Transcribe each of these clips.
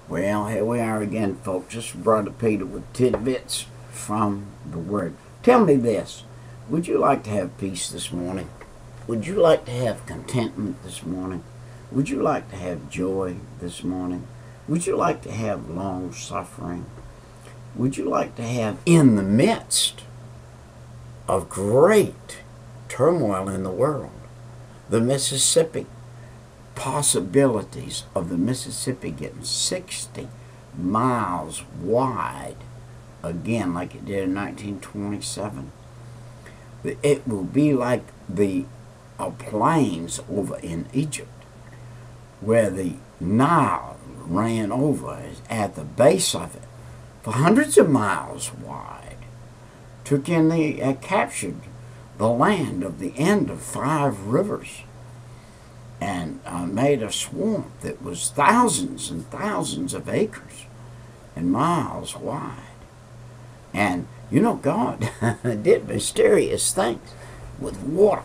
Well, here we are again, folks. This is Brother Peter with tidbits from the Word. Tell me this. Would you like to have peace this morning? Would you like to have contentment this morning? Would you like to have joy this morning? Would you like to have long suffering? Would you like to have, in the midst of great turmoil in the world, the Mississippi, possibilities of the Mississippi getting 60 miles wide again, like it did in 1927. It will be like the plains over in Egypt, where the Nile ran over at the base of it for hundreds of miles wide, captured the land of the end of 5 rivers, and made a swamp that was thousands and thousands of acres and miles wide. And you know, God did mysterious things with water.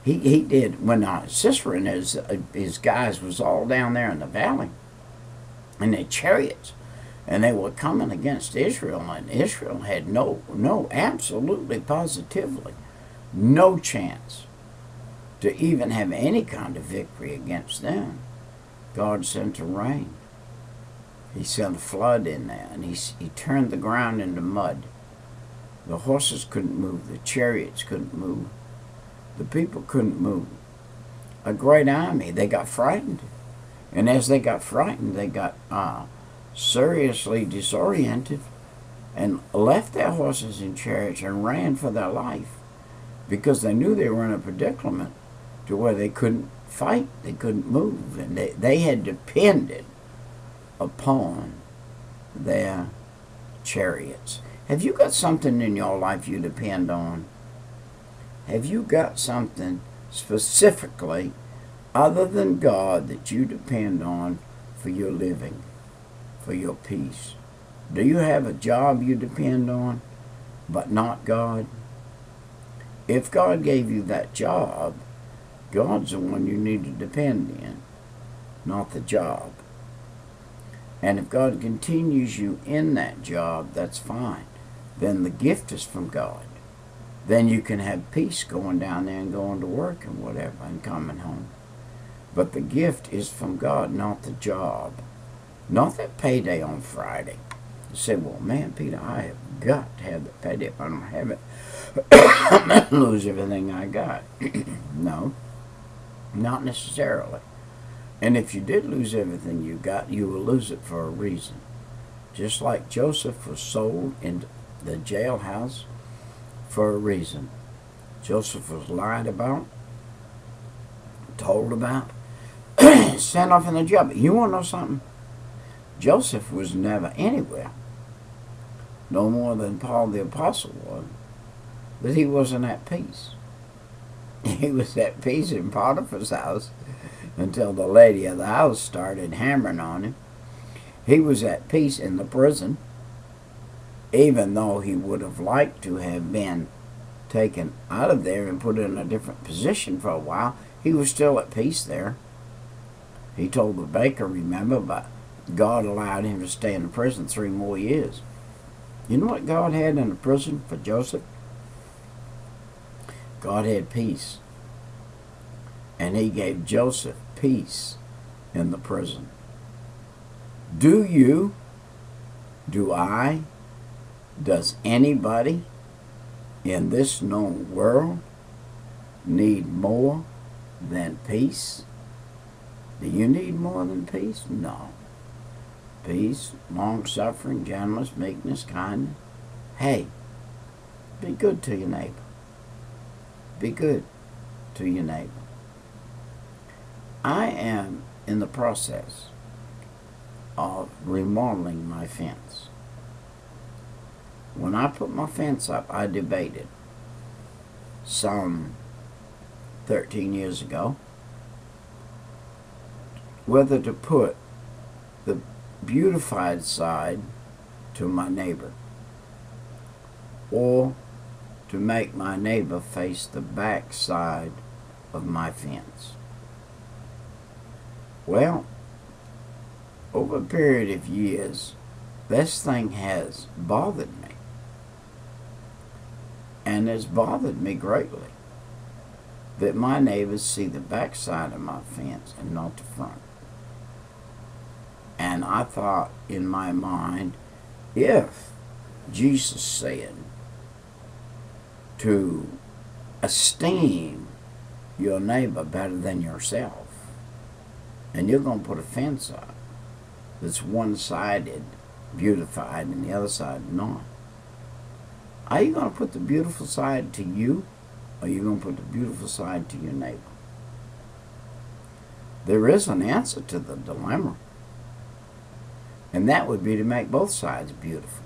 He did when Sisera and his guys was all down there in the valley in their chariots, and they were coming against Israel, and Israel had absolutely positively no chance to even have any kind of victory against them. God sent a rain. He sent a flood in there, and he turned the ground into mud. The horses couldn't move. The chariots couldn't move. The people couldn't move. A great army, they got frightened. And as they got frightened, they got seriously disoriented and left their horses and chariots and ran for their life, because they knew they were in a predicament to where they couldn't fight, they couldn't move, and they had depended upon their chariots. Have you got something in your life you depend on? Have you got something specifically other than God that you depend on for your living, for your peace? Do you have a job you depend on, but not God? If God gave you that job, God's the one you need to depend in, not the job. And if God continues you in that job, that's fine. Then the gift is from God. Then you can have peace going down there and going to work and whatever and coming home. But the gift is from God, not the job. Not that payday on Friday. You say, well, man, Peter, I have got to have the payday. If I don't have it, I'm going to lose everything I got. No, not necessarily. And if you did lose everything you got, you will lose it for a reason. Just like Joseph was sold into the jailhouse for a reason. Joseph was lied about, told about, sent off in the jail. But you want to know something? Joseph was never anywhere, no more than Paul the Apostle was, that he wasn't at peace. He was at peace in Potiphar's house until the lady of the house started hammering on him. He was at peace in the prison, even though he would have liked to have been taken out of there and put in a different position for a while. He was still at peace there. He told the baker, remember, but God allowed him to stay in the prison 3 more years. You know what God had in the prison for Joseph? God had peace. And he gave Joseph peace in the prison. Do you, do I, does anybody in this known world need more than peace? Do you need more than peace? No. Peace, long-suffering, gentleness, meekness, kindness. Hey, be good to your neighbor. Be good to your neighbor. I am in the process of remodeling my fence. When I put my fence up, I debated some 13 years ago whether to put the beautified side to my neighbor or to make my neighbor face the back side of my fence. Well, over a period of years, this thing has bothered me. And it's bothered me greatly that my neighbors see the backside of my fence and not the front. And I thought in my mind, if Jesus said to esteem your neighbor better than yourself, and you're going to put a fence up that's one-sided, beautified, and the other side not, are you going to put the beautiful side to you, or are you going to put the beautiful side to your neighbor? There is an answer to the dilemma, and that would be to make both sides beautiful.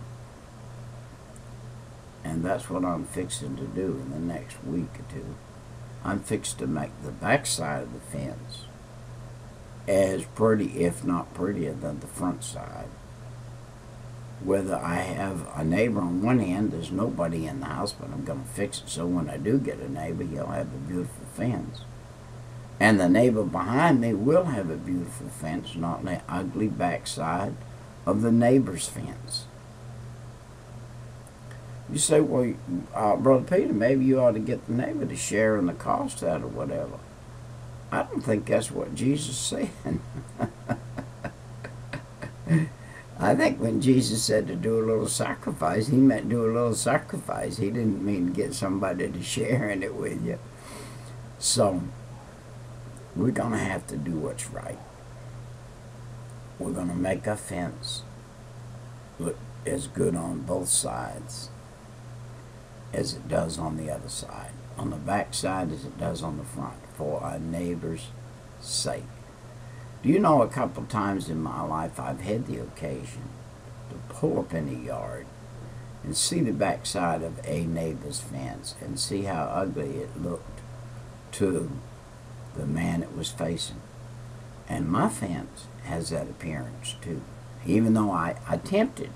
And that's what I'm fixing to do in the next week or two. I'm fixed to make the back side of the fence as pretty, if not prettier, than the front side. Whether I have a neighbor on one end, there's nobody in the house, but I'm going to fix it so when I do get a neighbor, he'll have a beautiful fence. And the neighbor behind me will have a beautiful fence, not the ugly backside of the neighbor's fence. You say, well, Brother Peter, maybe you ought to get the neighbor to share in the cost out or whatever. I don't think that's what Jesus said. I think when Jesus said to do a little sacrifice, he meant do a little sacrifice. He didn't mean to get somebody to share in it with you. So, we're going to have to do what's right. We're going to make our fence look as good on both sides as it does on the other side. On the back side as it does on the front, for our neighbor's sake. Do you know, a couple times in my life I've had the occasion to pull up in the yard and see the backside of a neighbor's fence and see how ugly it looked to the man it was facing. And my fence has that appearance too. Even though I attempted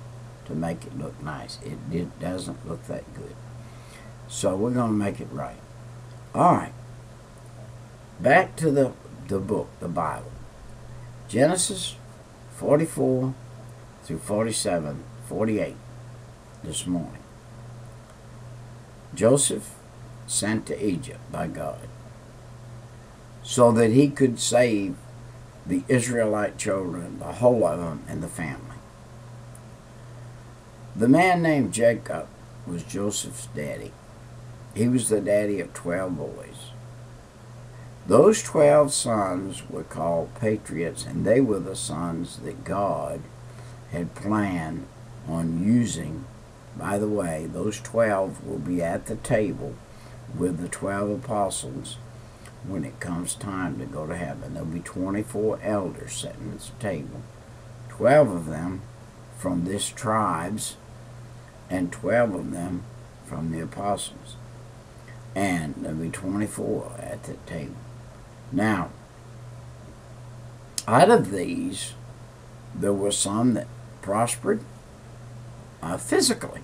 to make it look nice, it doesn't look that good. So we're going to make it right. All right. Back to the book, the Bible. Genesis 44 through 47, 48 this morning. Joseph sent to Egypt by God so that he could save the Israelite children, the whole of them, and the family. The man named Jacob was Joseph's daddy. He was the daddy of 12 boys. Those 12 sons were called patriots, and they were the sons that God had planned on using. By the way, those 12 will be at the table with the 12 apostles when it comes time to go to heaven. There'll be 24 elders sitting at the table, 12 of them from this tribes, and 12 of them from the apostles. And there'll be 24 at the table. Now, out of these, there were some that prospered physically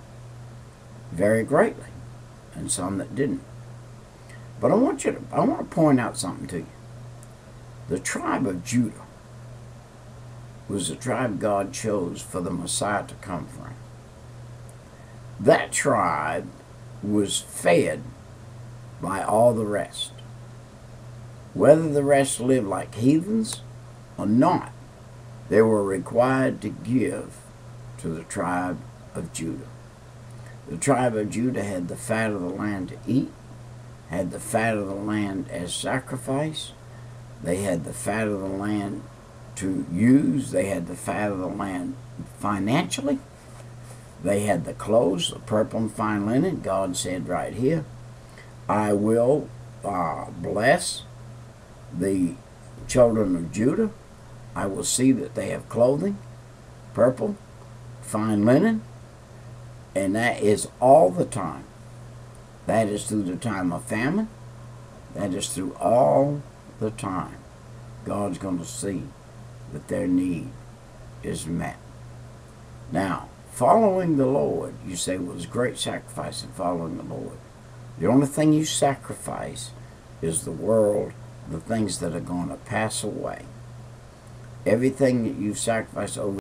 very greatly, and some that didn't. But I want to point out something to you. The tribe of Judah was the tribe God chose for the Messiah to come from. That tribe was fed by all the rest. Whether the rest lived like heathens or not, they were required to give to the tribe of Judah. The tribe of Judah had the fat of the land to eat, had the fat of the land as sacrifice, they had the fat of the land to use, they had the fat of the land financially, they had the clothes, the purple and fine linen. God said right here, I will bless the children of Judah. I will see that they have clothing, purple, fine linen, and that is all the time. That is through the time of famine. That is through all the time. God's going to see that their need is met. Now, following the Lord, you say, well, there's great sacrifice in following the Lord. The only thing you sacrifice is the world, the things that are going to pass away. everything that you've sacrificed over